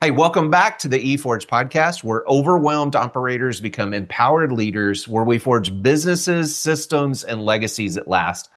Hey, welcome back to the E-Forge Podcast, where overwhelmed operators become empowered leaders, where we forge businesses, systems, and legacies at last.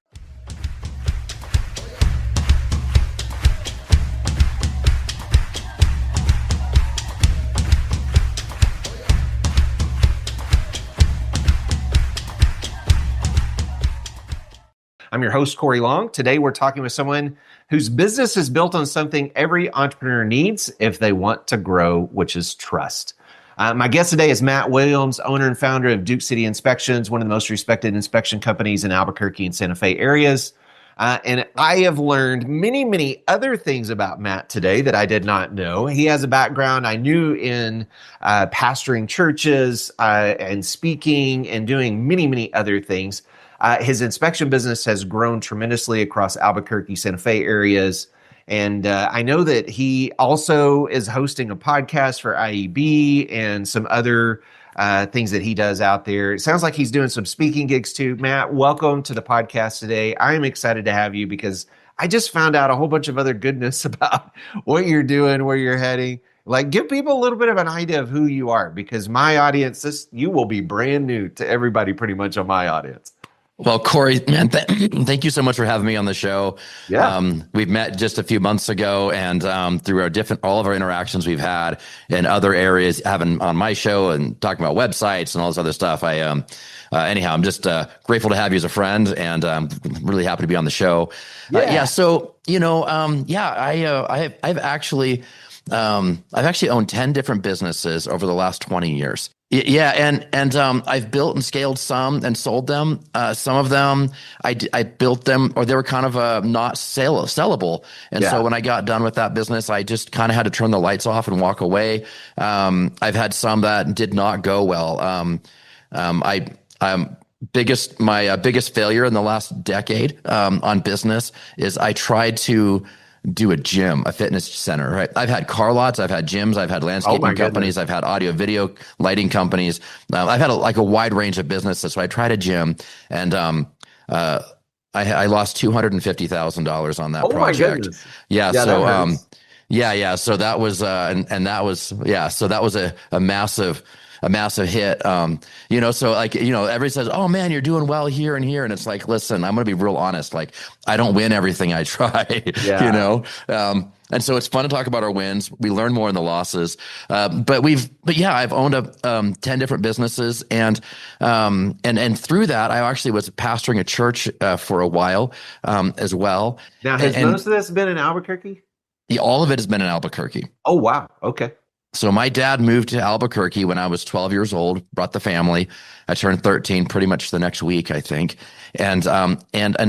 I'm your host, Cory Long. Today, we're talking with someone whose business is built on something every entrepreneur needs if they want to grow, which is trust. My guest today is Matt Williams, owner and founder of Duke City Inspections, one of the most respected inspection companies in Albuquerque and Santa Fe areas. And I have learned many, many other things about Matt today that I did not know. He has a background I knew in pastoring churches and speaking and doing many, many other things. His inspection business has grown tremendously across Albuquerque, Santa Fe areas. And I know that he also is hosting a podcast for IEB and some other things that he does out there. It sounds like he's doing some speaking gigs too. Matt, welcome to the podcast today. I'm excited to have you because I just found out a whole bunch of other goodness about what you're doing, where you're heading. Like, give people a little bit of an idea of who you are, because my audience, you will be brand new to everybody pretty much on my audience. Well, Cory, man, thank you so much for having me on the show. Yeah. We've met just a few months ago, and through all of our interactions we've had in other areas, having on my show and talking about websites and all this other stuff. Anyhow, I'm just grateful to have you as a friend, and I'm really happy to be on the show. So I've actually owned 10 different businesses over the last 20 years. Yeah, and I've built and scaled some and sold them. Some of them I built them, or they were kind of not sellable. And so when I got done with that business, I just kind of had to turn the lights off and walk away. I've had some that did not go well. My biggest failure in the last decade on business is I tried to do a gym, a fitness center, right? I've had car lots, I've had gyms, I've had landscaping companies, I've had audio video lighting companies. I've had a wide range of businesses. So I tried a gym, and I lost $250,000 on that project. Yeah. So that was so that was a massive hit. So everybody says, oh man, you're doing well here and here. And it's like, listen, I'm going to be real honest. Like, I don't win everything I try, and so it's fun to talk about our wins. We learn more in the losses. I've owned 10 different businesses, and through that, I actually was pastoring a church for a while as well. Now, has most of this been in Albuquerque? All of it has been in Albuquerque. Oh, wow. Okay. So my dad moved to Albuquerque when I was 12 years old, brought the family. I turned 13 pretty much the next week, I think. And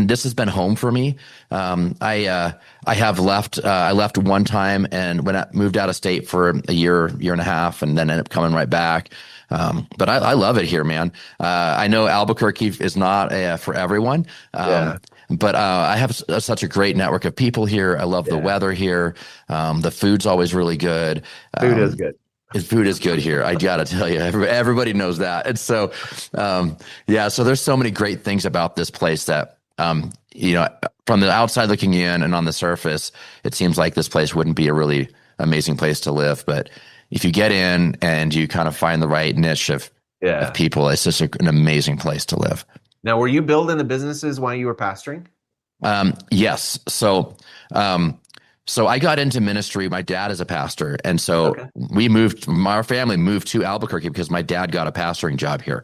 this has been home for me. I left one time and moved out of state for a year and a half, and then ended up coming right back. But I love it here, man. I know Albuquerque is not for everyone. But I have such a great network of people here. I love the weather here. The food's always really good. Food is good. Food is good here. I got to tell you, everybody knows that. And so, so there's so many great things about this place that, from the outside looking in and on the surface, it seems like this place wouldn't be a really amazing place to live. But if you get in and you kind of find the right niche of people, it's just an amazing place to live. Now, were you building the businesses while you were pastoring? Yes. So I got into ministry. My dad is a pastor. And so our family moved to Albuquerque because my dad got a pastoring job here.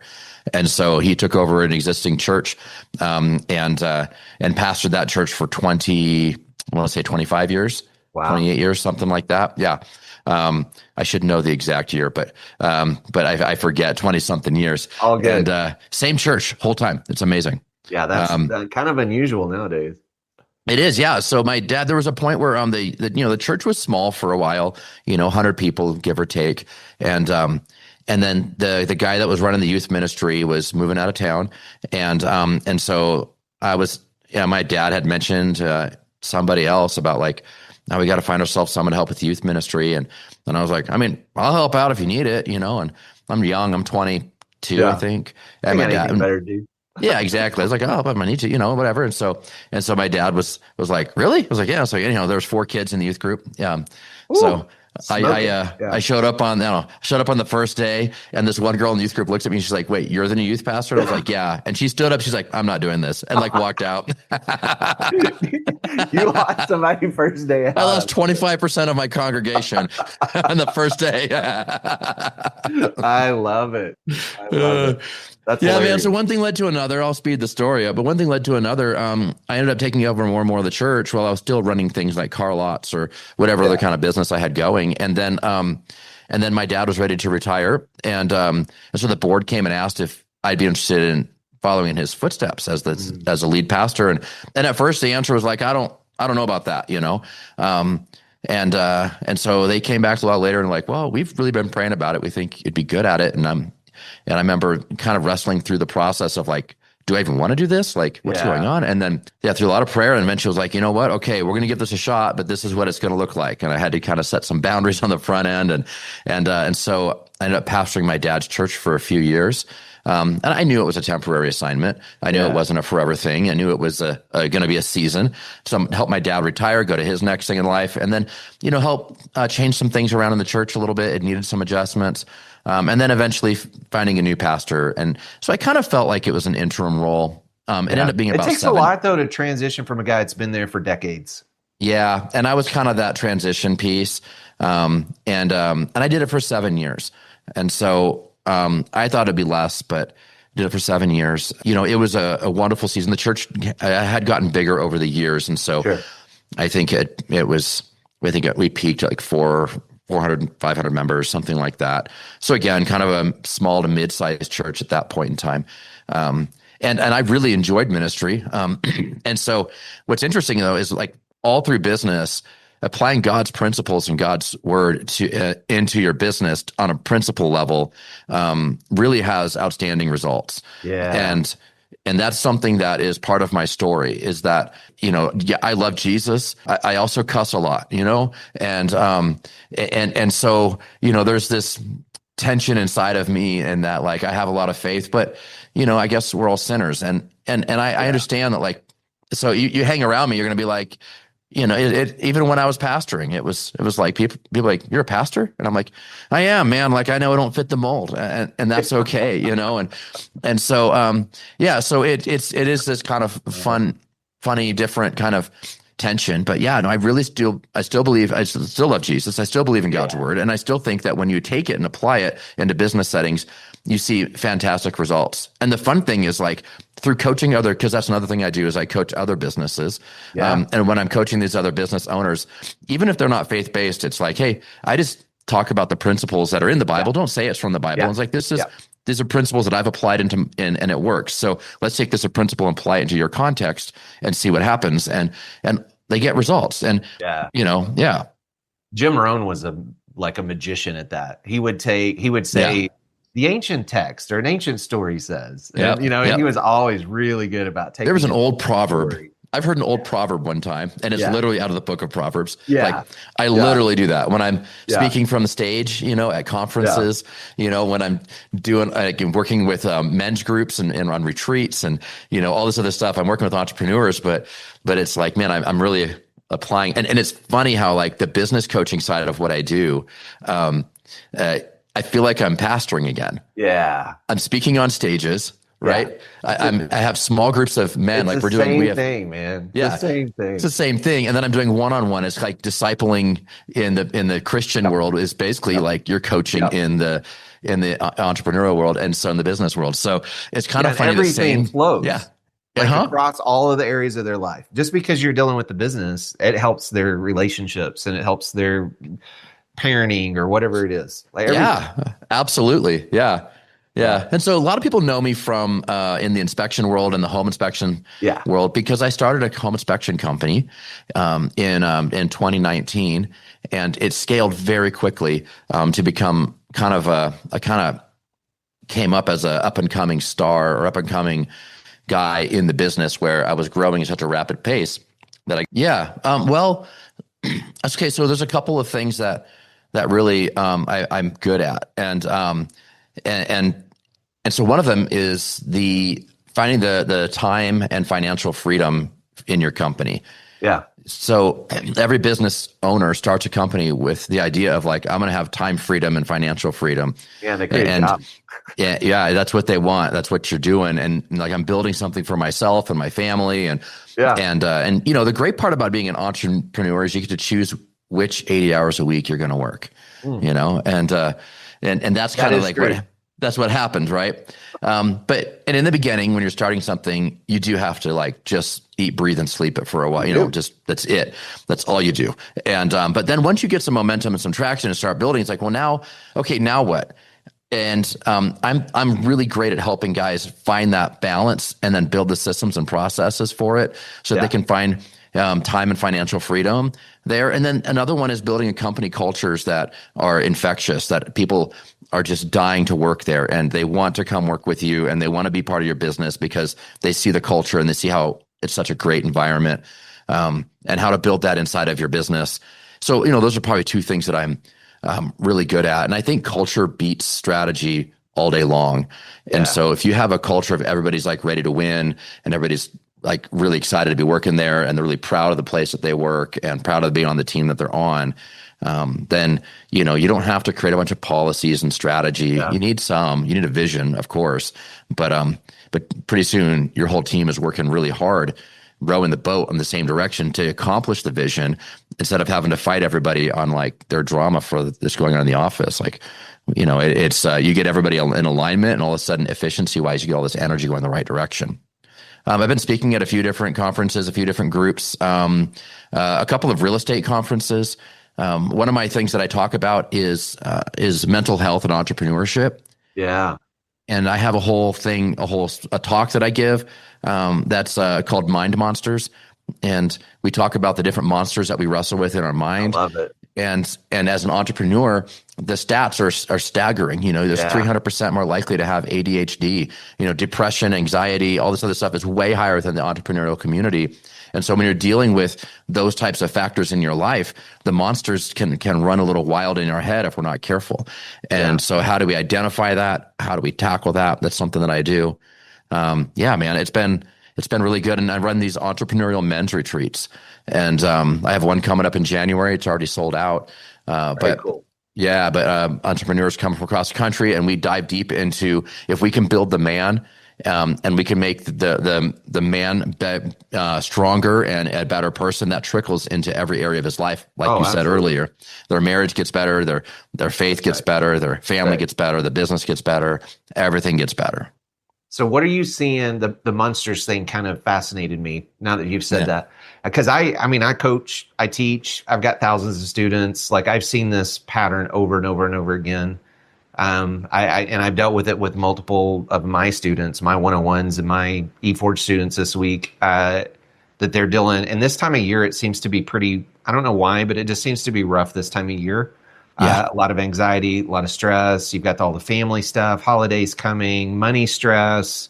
And so he took over an existing church, and pastored that church for 25 years, 28 years, something like that. Yeah. I should know the exact year, but I forget, 20 something years. All good. And same church whole time. It's amazing. Yeah. That's kind of unusual nowadays. It is. Yeah. So my dad, there was a point where the church was small for a while, 100 people, give or take. And then the guy that was running the youth ministry was moving out of town. And so my dad had mentioned somebody else about like, now we got to find ourselves someone to help with youth ministry. And I was like, I'll help out if you need it, and I'm young, I'm 22, I think. And my dad, better, dude. Yeah, exactly. I was like, oh, but I need to, whatever. And so my dad was like, really? I was like, yeah. So, there's 4 kids in the youth group. Yeah. So I showed up on, the first day, and this one girl in the youth group looks at me and she's like, "Wait, you're the new youth pastor?" And I was like, "Yeah." And she stood up. She's like, "I'm not doing this," and like walked out. You lost somebody first day. I lost 25% of my congregation on the first day. I love it. That's hilarious. Man. So one thing led to another. I'll speed the story up, but one thing led to another. I ended up taking over more and more of the church while I was still running things like car lots or whatever other kind of business I had going. And then my dad was ready to retire, and so the board came and asked if I'd be interested in following in his footsteps as a lead pastor. And at first the answer was like, I don't know about that, And so they came back a lot later and like, well, we've really been praying about it. We think you'd be good at it. And I remember kind of wrestling through the process of like, do I even want to do this? Like, what's going on? And then, through a lot of prayer, and eventually was like, you know what? Okay, we're going to give this a shot, but this is what it's going to look like. And I had to kind of set some boundaries on the front end. And so I ended up pastoring my dad's church for a few years. And I knew it was a temporary assignment. I knew it wasn't a forever thing. I knew it was going to be a season. So help my dad retire, go to his next thing in life, and then, help change some things around in the church a little bit. It needed some adjustments. And then eventually finding a new pastor. And so I kind of felt like it was an interim role. It ended up being about 7. It takes a lot, though, to transition from a guy that's been there for decades. Yeah. And I was kind of that transition piece. And I did it for 7 years. And so I thought it'd be less, but did it for 7 years. It was a wonderful season. The church had gotten bigger over the years. And so I think we peaked at like 400, 500 members, something like that. So again, kind of a small to mid-sized church at that point in time. And I really enjoyed ministry. And so what's interesting though, is like all through business, applying God's principles and God's word into your business on a principle level really has outstanding results. Yeah. And that's something that is part of my story is that, I love Jesus. I also cuss a lot, and so, there's this tension inside of me and that like, I have a lot of faith, but, I guess we're all sinners. And I understand that like, so you hang around me, you're going to be like, even when I was pastoring, it was like people like, "You're a pastor?" And I'm like, "I am, man. Like, I know I don't fit the mold, and that's okay, and so, so it is this kind of funny, different kind of tension. But no, I still believe, I still love Jesus. I still believe in God's word. And I still think that when you take it and apply it into business settings, you see fantastic results. And the fun thing is like through coaching because that's another thing I do is I coach other businesses. And when I'm coaching these other business owners, even if they're not faith-based, it's like, hey, I just talk about the principles that are in the Bible. Don't say it's from the Bible. It's like, these are principles that I've applied and it works. So let's take this principle and apply it into your context and see what happens. And they get results. And, Jim Rohn was like a magician at that. He would say the ancient text or an ancient story says, and, he was always really good about taking. There was an old proverb. I've heard an old proverb one time, and it's literally out of the book of Proverbs. Like I literally do that when I'm speaking from the stage, at conferences, when I'm doing, working with men's groups and on retreats and, all this other stuff. I'm working with entrepreneurs, but it's like, man, I'm really applying. And it's funny how like the business coaching side of what I do, I feel like I'm pastoring again. Yeah. I'm speaking on stages. Right. I have small groups of men. It's like the same thing, man. Yeah. The same thing. It's the same thing. And then I'm doing one-on-one. It's like discipling in the Christian world is basically like you're coaching in the entrepreneurial world. And so in the business world. So it's kind of funny. Everything flows. Yeah. Across all of the areas of their life. Just because you're dealing with the business, it helps their relationships and it helps their parenting or whatever it is. Like absolutely. Yeah. Yeah. And so a lot of people know me from in the inspection world and the home inspection world because I started a home inspection company in 2019, and it scaled very quickly to become kind of came up as a up and coming star or up and coming guy in the business where I was growing at such a rapid pace that okay. So there's a couple of things that really I'm good at, and so one of them is finding the time and financial freedom in your company. Yeah. So every business owner starts a company with the idea of like, I'm going to have time freedom and financial freedom. Yeah, they create a And job. yeah, that's what they want. That's what you're doing. And like, I'm building something for myself and my family. Yeah. And the great part about being an entrepreneur is you get to choose which 80 hours a week you're going to work, Mm. and that's kind of like great. that's what happens. Right. But in the beginning, when you're starting something, you do have to like just eat, breathe, and sleep it for a while. Just that's it. That's all you do. And but then once you get some momentum and some traction and start building, it's like, well, now what? And I'm really great at helping guys find that balance and then build the systems and processes for it so they can find time and financial freedom there. And then another one is building a company cultures that are infectious, that people are just dying to work there and they want to come work with you and they want to be part of your business because they see the culture and they see how it's such a great environment, and how to build that inside of your business. So, those are probably two things that I'm really good at. And I think culture beats strategy all day long. Yeah. And so if you have a culture of everybody's like ready to win and everybody's like really excited to be working there and they're really proud of the place that they work and proud of being on the team that they're on, then, you don't have to create a bunch of policies and strategy. Yeah. You need a vision, of course, but pretty soon your whole team is working really hard, rowing the boat in the same direction to accomplish the vision instead of having to fight everybody on like their drama for this going on in the office. Like, it's you get everybody in alignment and all of a sudden efficiency wise, you get all this energy going in the right direction. I've been speaking at a few different conferences, a few different groups, a couple of real estate conferences. One of my things that I talk about is mental health and entrepreneurship. Yeah. And I have a talk that I give that's called Mind Monsters. And we talk about the different monsters that we wrestle with in our mind. I love it. And as an entrepreneur, the stats are staggering. There's 300% more likely to have ADHD, depression, anxiety, all this other stuff is way higher than the entrepreneurial community. And so when you're dealing with those types of factors in your life, the monsters can run a little wild in our head if we're not careful. And so how do we identify that? How do we tackle that? That's something that I do. Man, it's been really good. And I run these entrepreneurial men's retreats. And I have one coming up in January. It's already sold out. Very cool. Yeah, but entrepreneurs come from across the country and we dive deep into if we can build the man and we can make the man stronger and a better person, that trickles into every area of his life. Like you said earlier, their marriage gets better, their faith gets better, their family gets better, the business gets better, everything gets better. So what are you seeing? The monsters thing kind of fascinated me now that you've said that. Because I coach, I teach, I've got thousands of students. Like I've seen this pattern over and over and over again. I've dealt with it with multiple of my students, my 101s and my E-Forge students this week, that they're dealing. And this time of year, it seems to be pretty, I don't know why, but it just seems to be rough this time of year. A lot of anxiety, a lot of stress. You've got all the family stuff, holidays coming, money stress.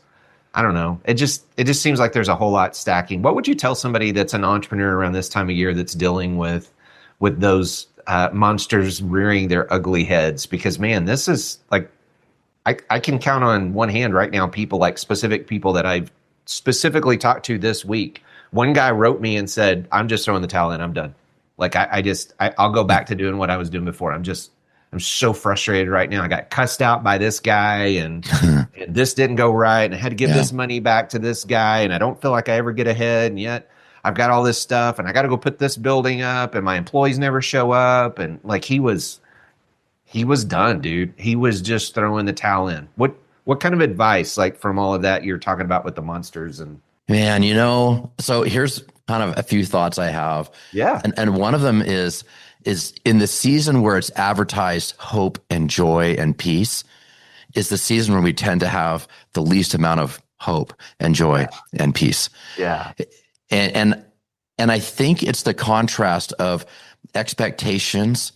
I don't know. It just seems like there's a whole lot stacking. What would you tell somebody that's an entrepreneur around this time of year that's dealing with those monsters rearing their ugly heads? Because man, this is like, I can count on one hand right now specific people that I've specifically talked to this week. One guy wrote me and said, I'm just throwing the towel in, I'm done. Like I'll go back to doing what I was doing before. I'm so frustrated right now. I got cussed out by this guy and this didn't go right. And I had to give this money back to this guy. And I don't feel like I ever get ahead. And yet I've got all this stuff and I got to go put this building up and my employees never show up. And like, he was done, dude. He was just throwing the towel in. What kind of advice, like from all of that you're talking about with the monsters and man, so here's kind of a few thoughts I have. Yeah. And one of them is in the season where it's advertised hope and joy and peace is the season where we tend to have the least amount of hope and joy and peace. Yeah. And I think it's the contrast of expectations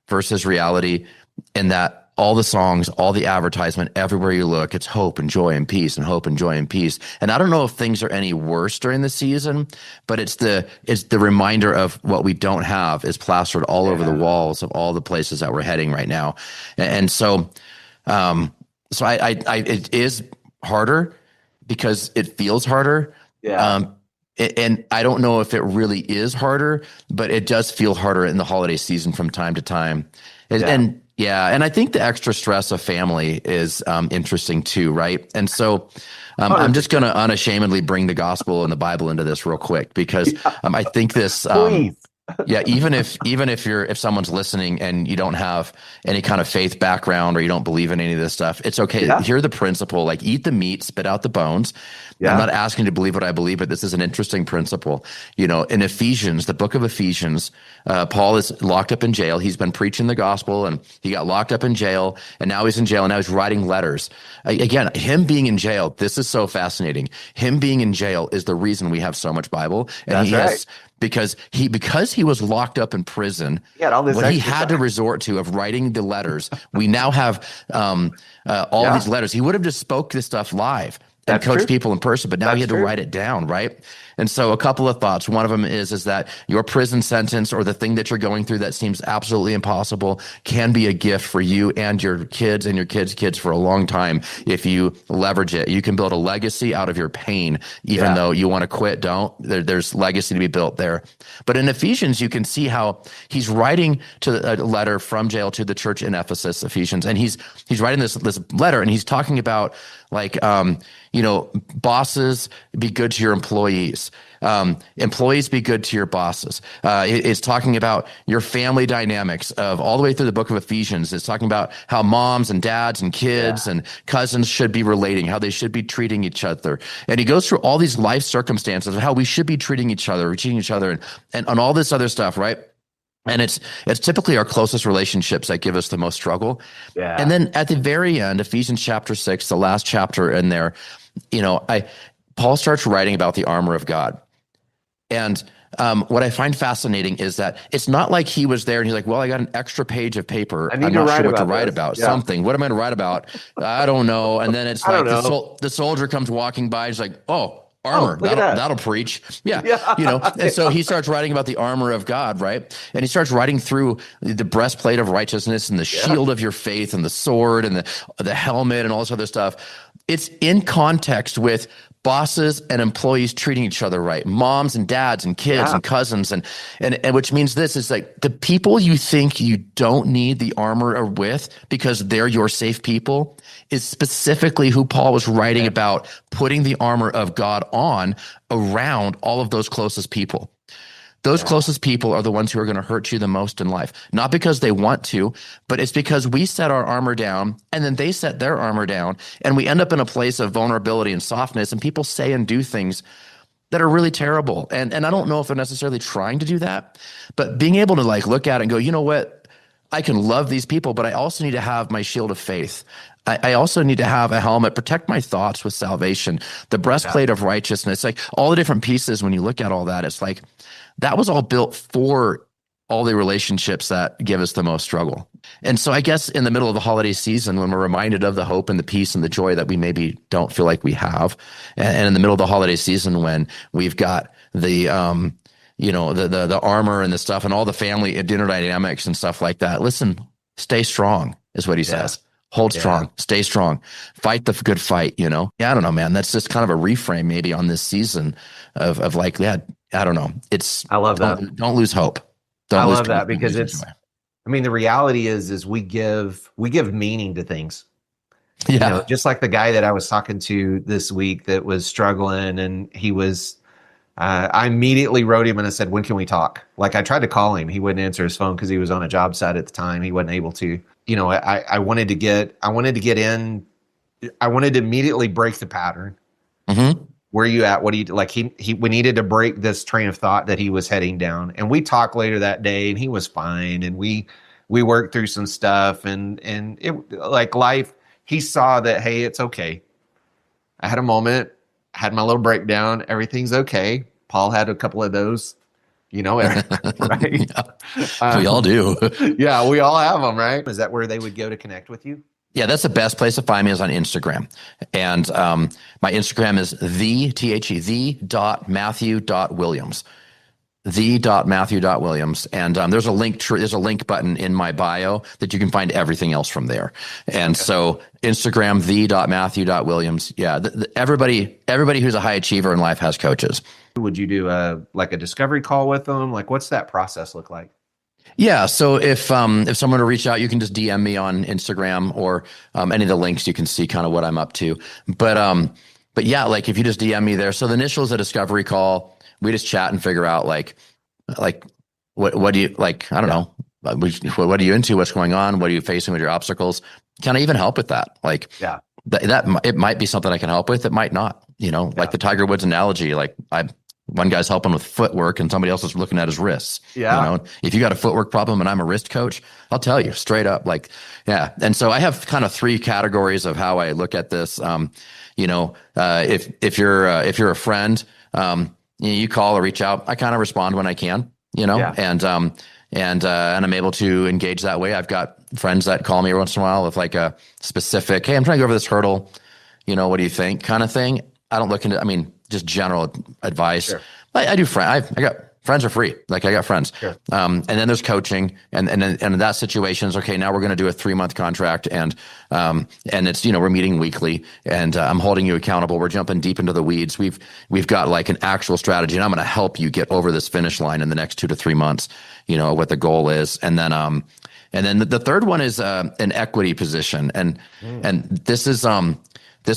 versus reality, in that all the songs, all the advertisement, everywhere you look, it's hope and joy and peace and hope and joy and peace. And I don't know if things are any worse during the season, but it's the reminder of what we don't have is plastered all over the walls of all the places that we're heading right now. And so, it is harder because it feels harder. Yeah. And I don't know if it really is harder, but it does feel harder in the holiday season from time to time. And I think the extra stress of family is interesting too, right? And so I'm just going to unashamedly bring the gospel and the Bible into this real quick, because I think this. Even if someone's listening and you don't have any kind of faith background or you don't believe in any of this stuff, it's okay. Yeah. Hear the principle, like eat the meat, spit out the bones. Yeah. I'm not asking you to believe what I believe, but this is an interesting principle. You know, in Ephesians, the book of Ephesians, Paul is locked up in jail. He's been preaching the gospel and he got locked up in jail, and now he's in jail and now he's writing letters. Again, him being in jail, this is so fascinating. Him being in jail is the reason we have so much Bible. And because he was locked up in prison, what he had to resort to of writing the letters, we now have all these letters. He would have just spoke this stuff live and coached people in person, but now he had to write it down, right? And so a couple of thoughts. One of them is that your prison sentence or the thing that you're going through that seems absolutely impossible can be a gift for you and your kids and your kids' kids for a long time if you leverage it. You can build a legacy out of your pain, even though you want to quit. There's legacy to be built there. But in Ephesians, you can see how he's writing to a letter from jail to the church in Ephesus, Ephesians, and he's writing this letter, and he's talking about bosses, be good to your employees. Employees, be good to your bosses. It's talking about your family dynamics of all the way through the book of Ephesians. It's talking about how moms and dads and kids and cousins should be relating, how they should be treating each other. And he goes through all these life circumstances of how we should be treating each other, and all this other stuff, right? And it's typically our closest relationships that give us the most struggle. Yeah. And then at the very end, Ephesians chapter 6, the last chapter in there, Paul starts writing about the armor of God. And what I find fascinating is that it's not like he was there and he's like, well, I got an extra page of paper. I'm not sure what to write about. Something. What am I going to write about? I don't know. And then it's like the soldier comes walking by. He's like, oh, armor. That'll preach. Yeah. And so he starts writing about the armor of God, right? And he starts writing through the breastplate of righteousness and the shield of your faith and the sword and the helmet and all this other stuff. It's in context with bosses and employees treating each other right, moms and dads and kids and cousins, and which means this is like the people you think you don't need the armor with because they're your safe people is specifically who Paul was writing about, putting the armor of God on around all of those closest people. Those closest people are the ones who are going to hurt you the most in life, not because they want to, but it's because we set our armor down and then they set their armor down and we end up in a place of vulnerability and softness, and people say and do things that are really terrible. And I don't know if they're necessarily trying to do that, but being able to like look at it and go, you know what? I can love these people, but I also need to have my shield of faith. I also need to have a helmet, protect my thoughts with salvation, the breastplate of righteousness, like all the different pieces. When you look at all that, it's like that was all built for all the relationships that give us the most struggle. And so I guess in the middle of the holiday season, when we're reminded of the hope and the peace and the joy that we maybe don't feel like we have, and in the middle of the holiday season when we've got the armor and the stuff and all the family dinner dynamics and stuff like that, listen, stay strong is what he says. Hold strong, stay strong, fight the good fight, I don't know, man. That's just kind of a reframe maybe on this season of like, I don't know. I love that. Don't lose hope. I love that because the reality is we give meaning to things. Yeah. Just like the guy that I was talking to this week that was struggling, and he was, I immediately wrote him and I said, when can we talk? Like I tried to call him. He wouldn't answer his phone because he was on a job site at the time. He wasn't able to, I wanted to get in. I wanted to immediately break the pattern. Mm-hmm. Where are you at? What do you like? We needed to break this train of thought that he was heading down. And we talked later that day and he was fine. And we worked through some stuff and it like life, he saw that, hey, it's okay. I had a moment, had my little breakdown. Everything's okay. Paul had a couple of those, right? We all do. Yeah, we all have them, right? Is that where they would go to connect with you? Yeah, that's the best place to find me is on Instagram. And my Instagram is the.matthew.williams. The.matthew.williams. And there's a link button in my bio that you can find everything else from there. And so Instagram, the.matthew.williams. Yeah, everybody who's a high achiever in life has coaches. Would you do like a discovery call with them? Like, what's that process look like? Yeah. So if someone to reach out, you can just DM me on Instagram or any of the links. You can see kind of what I'm up to. But yeah, like if you just DM me there. So the initial is a discovery call. We just chat and figure out like what do you like? I don't know. What are you into? What's going on? What are you facing with your obstacles? Can I even help with that? Like that it might be something I can help with. It might not. Like the Tiger Woods analogy. Like one guy's helping with footwork and somebody else is looking at his wrists. Yeah. If you got a footwork problem and I'm a wrist coach, I'll tell you straight up, like, yeah. And so I have kind of three categories of how I look at this. If you're a friend, you call or reach out, I kind of respond when I can, and I'm able to engage that way. I've got friends that call me every once in a while with like a specific, hey, I'm trying to go over this hurdle. What do you think? Kind of thing. I don't look into, just general advice. Sure. I do I got friends are free. Like I got friends. Sure. And then there's coaching and in that situation is okay. Now we're going to do a 3-month contract and it's, we're meeting weekly and I'm holding you accountable. We're jumping deep into the weeds. We've got like an actual strategy and I'm going to help you get over this finish line in the next 2 to 3 months, what the goal is. And then the third one is an equity position. And this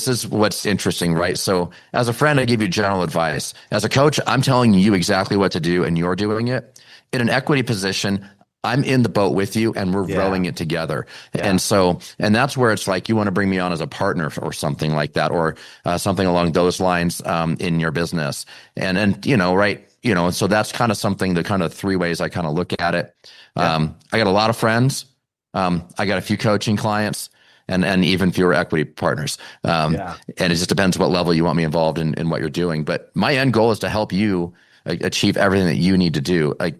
is what's interesting, right? So as a friend, I give you general advice. As a coach, I'm telling you exactly what to do and you're doing it. In an equity position, I'm in the boat with you and we're rowing it together. Yeah. And that's where it's like, you want to bring me on as a partner or something like that, or something along those lines in your business. And so that's kind of something, the kind of 3 ways I kind of look at it. Yeah. I got a lot of friends. I got a few coaching clients. And even fewer equity partners. And it just depends what level you want me involved in what you're doing. But my end goal is to help you achieve everything that you need to do. Like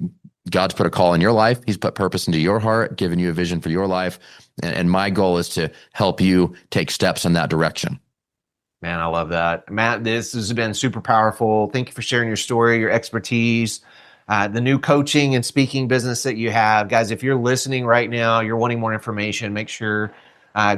God's put a call in your life. He's put purpose into your heart, given you a vision for your life. And my goal is to help you take steps in that direction. Man, I love that. Matt, this has been super powerful. Thank you for sharing your story, your expertise, the new coaching and speaking business that you have. Guys, if you're listening right now, you're wanting more information, make sure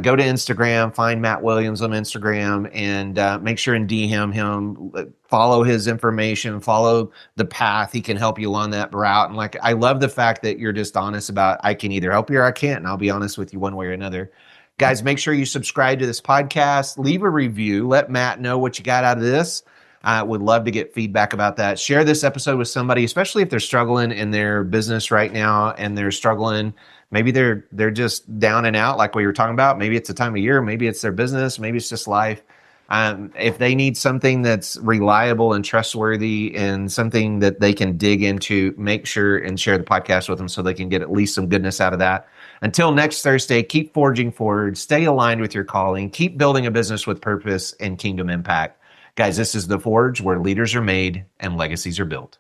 go to Instagram, find Matt Williams on Instagram, and make sure and DM him, follow his information, follow the path. He can help you along that route. And like, I love the fact that you're just honest about, I can either help you or I can't, and I'll be honest with you one way or another. Guys, make sure you subscribe to this podcast, leave a review, let Matt know what you got out of this. I would love to get feedback about that. Share this episode with somebody, especially if they're struggling in their business right now and they're struggling. Maybe they're just down and out like we were talking about. Maybe it's the time of year. Maybe it's their business. Maybe it's just life. If they need something that's reliable and trustworthy and something that they can dig into, make sure and share the podcast with them so they can get at least some goodness out of that. Until next Thursday, keep forging forward, stay aligned with your calling, keep building a business with purpose and kingdom impact. Guys, this is The Forge, where leaders are made and legacies are built.